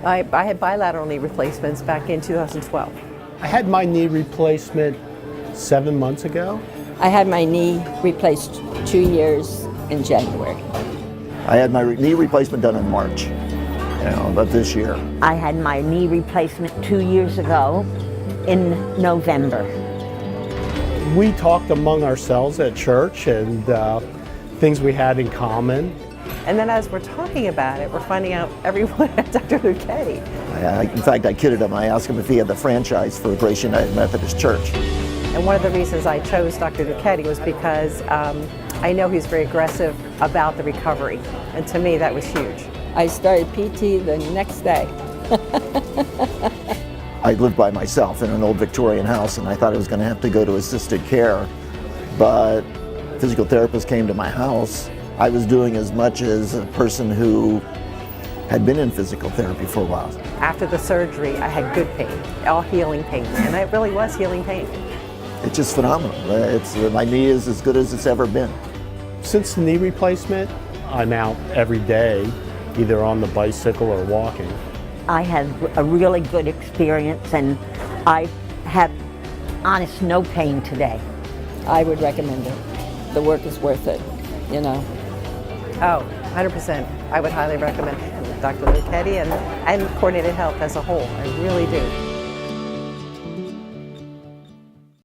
I had bilateral knee replacements back in 2012. I had my knee replacement 7 months ago. I had my knee replaced 2 years in January. I had my knee replacement done in March, of this year. I had my knee replacement 2 years ago in November. We talked among ourselves at church and things we had in common. And then as we're talking about it, we're finding out everyone had Dr. Luchetti. In fact, I kidded him. I asked him if he had the franchise for Grace United Methodist Church. And one of the reasons I chose Dr. Luchetti was because I know he's very aggressive about the recovery. And to me, that was huge. I started PT the next day. I lived by myself in an old Victorian house, and I thought I was going to have to go to assisted care. But a physical therapist came to my house. I was doing as much as a person who had been in physical therapy for a while. After the surgery, I had good pain, all healing pain, and it really was healing pain. It's just phenomenal. My knee is as good as it's ever been. Since the knee replacement, I'm out every day, either on the bicycle or walking. I had a really good experience and I have honest no pain today. I would recommend it. The work is worth it, Oh, 100%. I would highly recommend Dr. Luchetti and Coordinated Health as a whole. I really do.